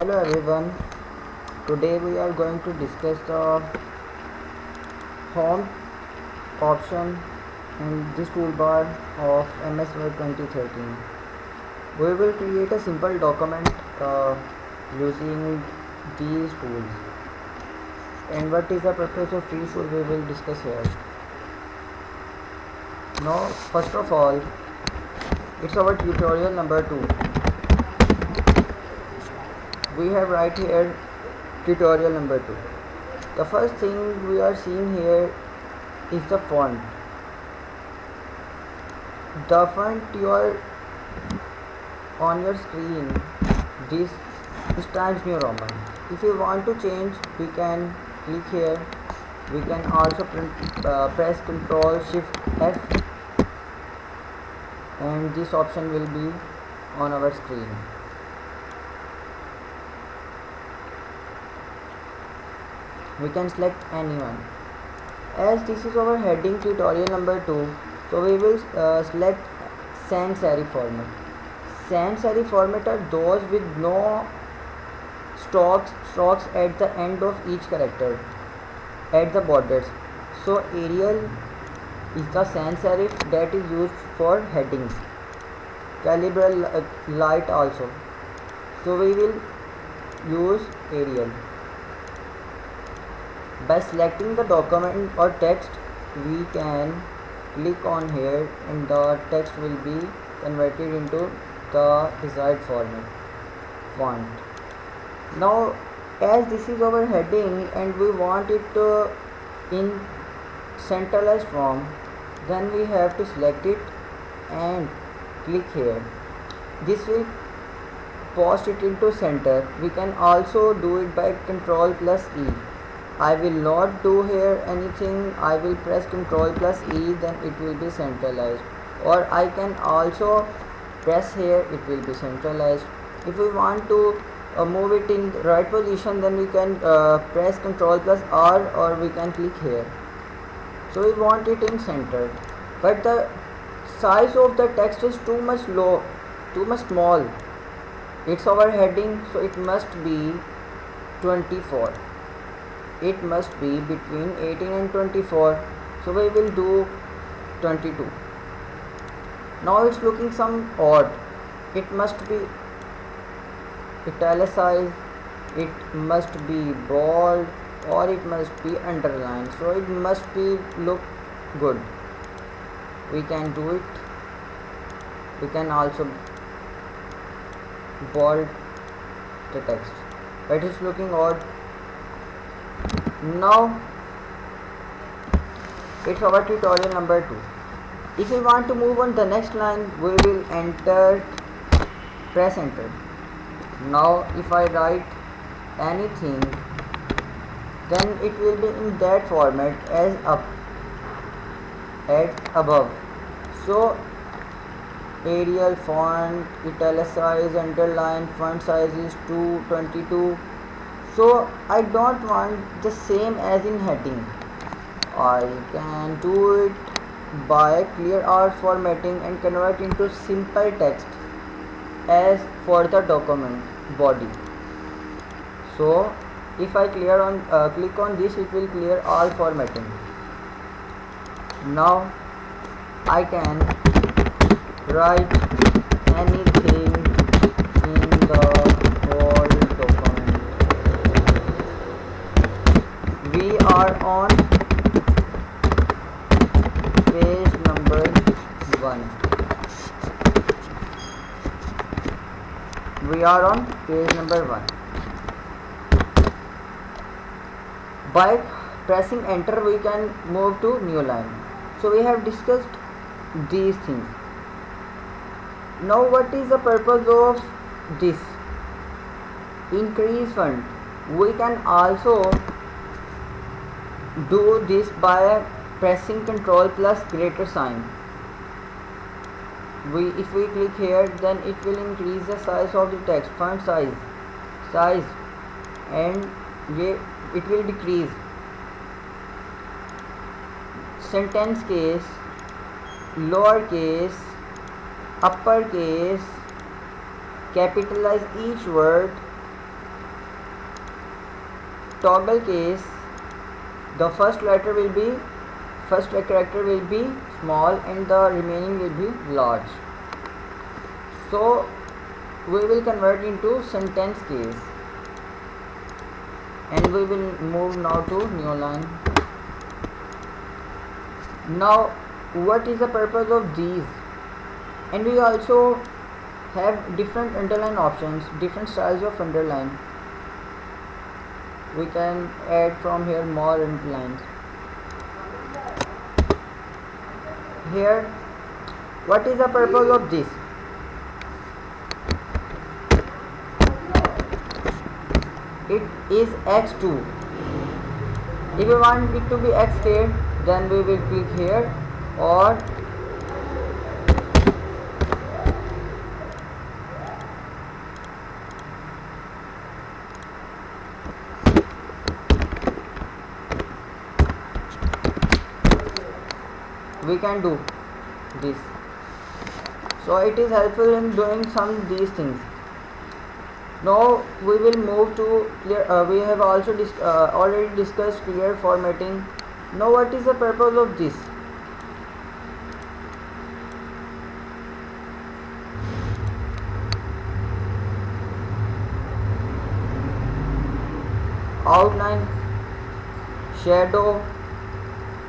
Hello everyone, today we are going to discuss the home option in this toolbar of MS-Word 2013. We will create a simple document using these tools, and what is the purpose of each tool we will discuss here. Now first of all, it's our tutorial number 2. We have right here tutorial number 2. The first thing we are seeing here is the font. The font you are on your screen, this is Times New Roman. If you want to change, we can click here. We can also press Ctrl Shift F, and this option will be on our screen. We can select anyone. As this is our heading tutorial number 2, so we will select sans serif format. Sans serif format are those with no strokes at the end of each character at the borders. So Arial is the sans serif that is used for headings. Calibra light also. So we will use Arial. By selecting the document or text, we can click on here and the text will be converted into the desired font. Now as this is our heading and we want it in centralized form, then we have to select it and click here. This will post it into center. We can also do it by Ctrl plus E. I will not do here anything. I will press Ctrl plus E, then it will be centralized, or I can also press here, it will be centralized. If we want to move it in the right position, then we can press Ctrl plus R, or we can click here. So we want it in center, but the size of the text is too much small. It's our heading, so it must be 24. It must be between 18 and 24, so we will do 22. Now it's looking some odd. It must be italicized, it must be bold, or it must be underlined, so it must be look good. We can do it. We can also bold the text, but it's looking odd. Now it's our tutorial number 2. If we want to move on the next line, we will press enter. Now if I write anything, then it will be in that format as above. So Arial font, italicized, underline, font size is 222. So I don't want the same as in heading. I can do it by clear out formatting and convert into simple text as for the document body. So if I click on this, it will clear all formatting. Now I can write anything in the whole document. We are on page number 1. We are on page number 1. By pressing enter, we can move to new line. So we have discussed these things. Now what is the purpose of this? Increase font. We can also do this by pressing Ctrl plus greater sign. If we click here, then it will increase the size of the text, font size, and it will decrease. Sentence case, lowercase, uppercase, capitalize each word, toggle case, the first character will be small and the remaining will be large. So we will convert into sentence case, and we will move now to new line. Now what is the purpose of these? And we also have different underline options, different styles of underline. We can add from here more underlines. Here, what is the purpose of this? It is x2. If we want it to be x-K, then we will click here, or we can do this. So it is helpful in doing some these things. Now we will move to clear. We have also already discussed clear formatting. Now what is the purpose of this? Outline, shadow,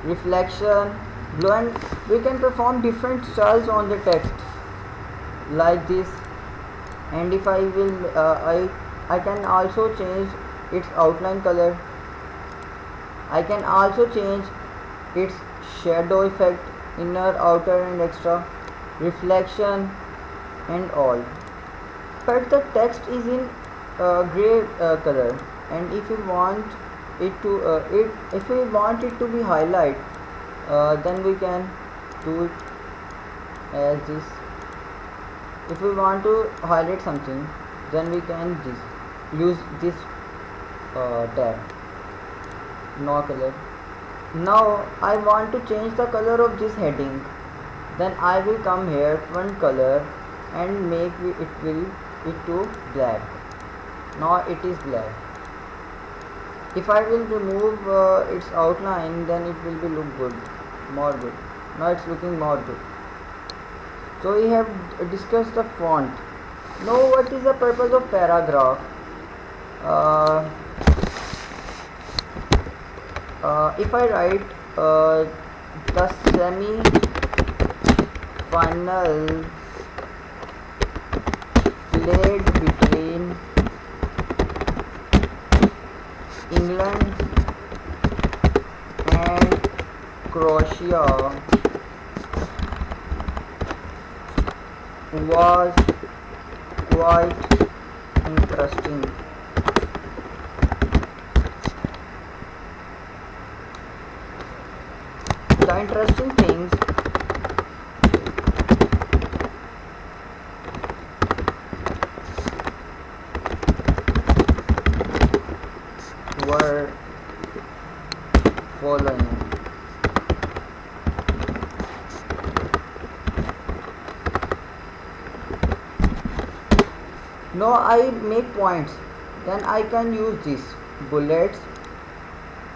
reflection, blue, and we can perform different styles on the text like this. And if I will I can also change its outline color. I can also change its shadow effect, inner, outer and extra, reflection and all. But the text is in gray color, and if we want it to be highlight, then we can do it as this. If we want to highlight something, then we can use this tab, no color. Now I want to change the color of this heading, then I will come here, font color, and make it to black. Now it is black. If I will remove its outline, then it will be look good, more good. Now it's looking more good. So we have discussed the font. Now what is the purpose of paragraph? If I write the semi-final played between England and Croatia was quite interesting. The interesting things were following. Now I make points, then I can use these bullets.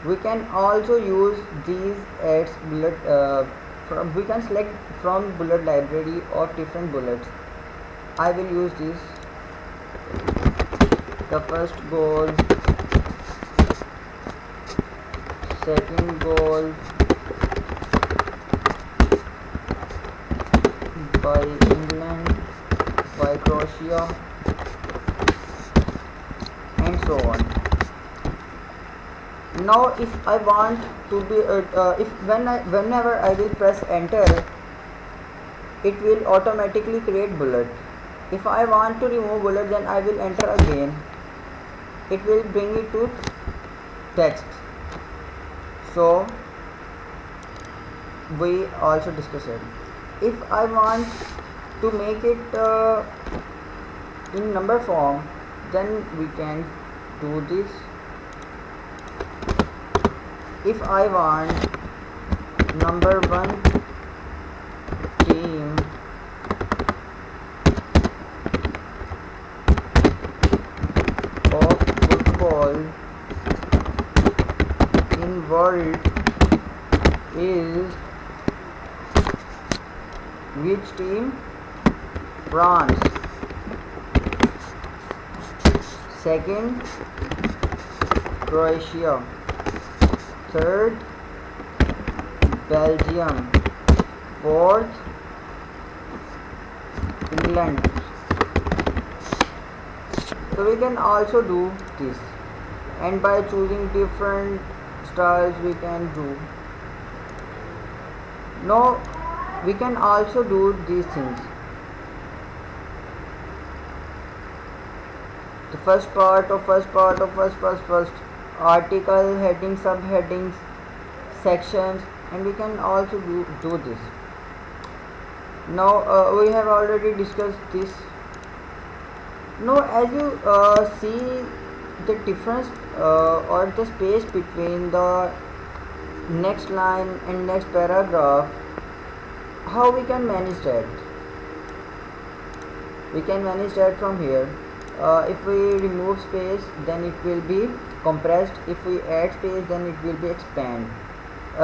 We can also use these as bullet. We can select from bullet library of different bullets. I will use this. The first goal, second goal by England, by Croatia, and so on. Now if I want to be whenever I will press enter, it will automatically create bullet. If I want to remove bullet, then I will enter again. It will bring it to text. So we also discussed it. If I want to make it in number form, then we can do this. If I want number 1 team of football world is which team? France. Second, Croatia. Third, Belgium. Fourth, England. So we can also do this, and by choosing different styles we can do. Now we can also do these things. The first article, heading, subheadings, sections, and we can also do this. Now we have already discussed this. Now as you see the difference or the space between the next line and next paragraph, how we can manage that? We can manage that from here. If we remove space, then it will be compressed. If we add space, then it will be expand.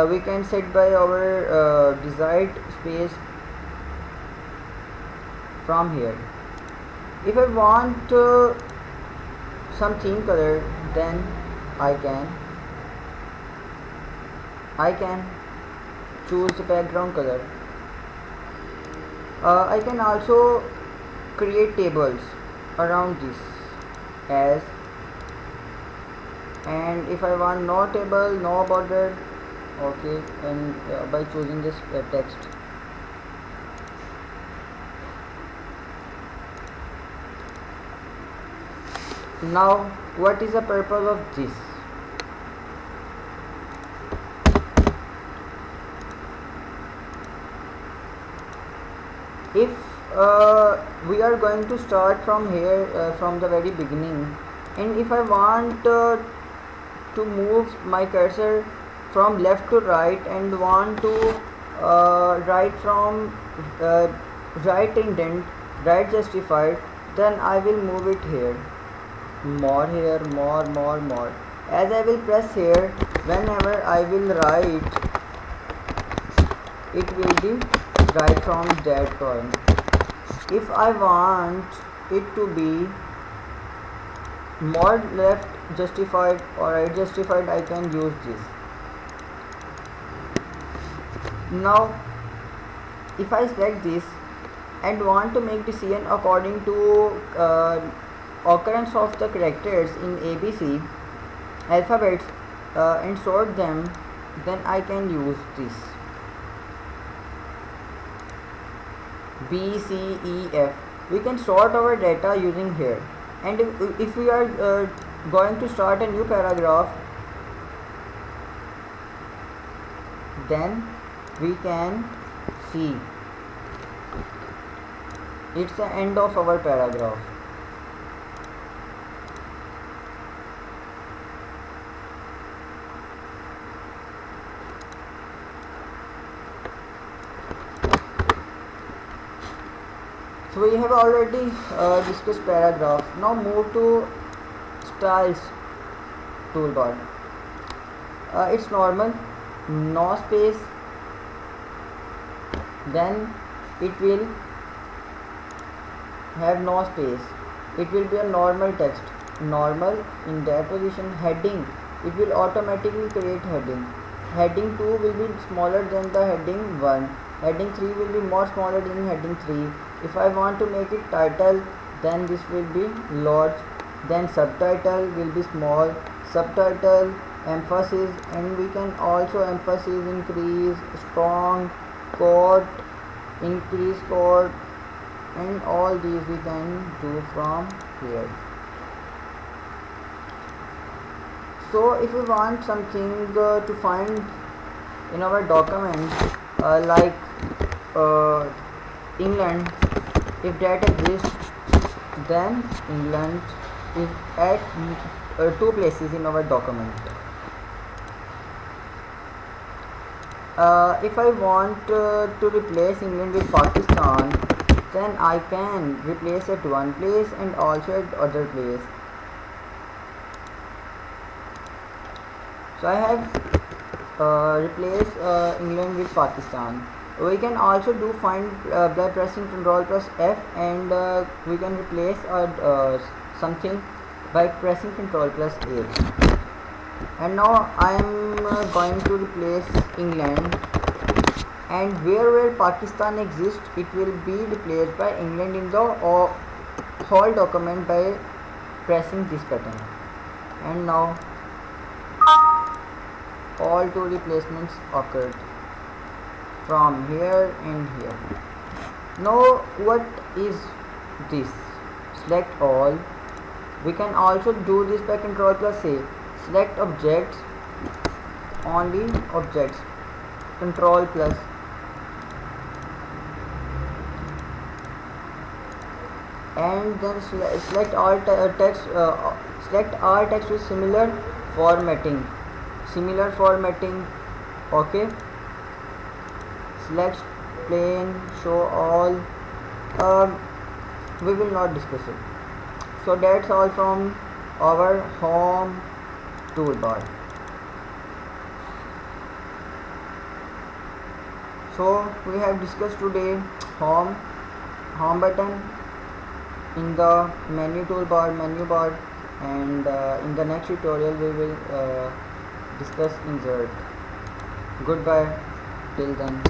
We can set by our desired space from here. If I want some theme color, then I can choose the background color. I can also create tables around this as, and if I want no table, no border, okay, and by choosing this text. Now what is the purpose of this? If we are going to start from here, from the very beginning, and if I want to move my cursor from left to right and want to write from right indent, right justified, then I will move it here, more, more. As I will press here, whenever I will write, it will be right from that point. If I want it to be more left justified or right justified, I can use this. Now if I select this and want to make decision according to occurrence of the characters in ABC alphabets and sort them, then I can use this B, C, E, F. We can sort our data using here, and if we are going to start a new paragraph, then we can see it's the end of our paragraph. So we have already discussed paragraph. Now move to styles toolbar. It's normal, no space, then it will have no space. It will be a normal text, normal in that position. Heading, it will automatically create heading. Heading 2 will be smaller than the heading 1. Heading 3 will be more smaller than heading 3. If I want to make it title, then this will be large. Then subtitle will be small. Subtitle, emphasis, and we can also emphasis increase, strong, quote, increase quote, and all these we can do from here. So if we want something to find in our document, like England, if that exists, then England is at 2 places in our document. If I want to replace England with Pakistan, then I can replace at one place and also at other place. So I have replace England with Pakistan. We can also do find by pressing Ctrl plus F, and we can replace something by pressing Ctrl plus A. And now I am going to replace England, and where Pakistan exists, it will be replaced by England in the whole document by pressing this button. And now all two replacements occurred from here and here. Now what is this? Select all. We can also do this by Ctrl plus A. Select objects, only objects, Ctrl plus, and then select all text. Select all text with similar formatting. Okay. Select plain, show all. We will not discuss it. So that's all from our home toolbar. So we have discussed today home button in the menu bar, and in the next tutorial we will discuss insert. Goodbye till then.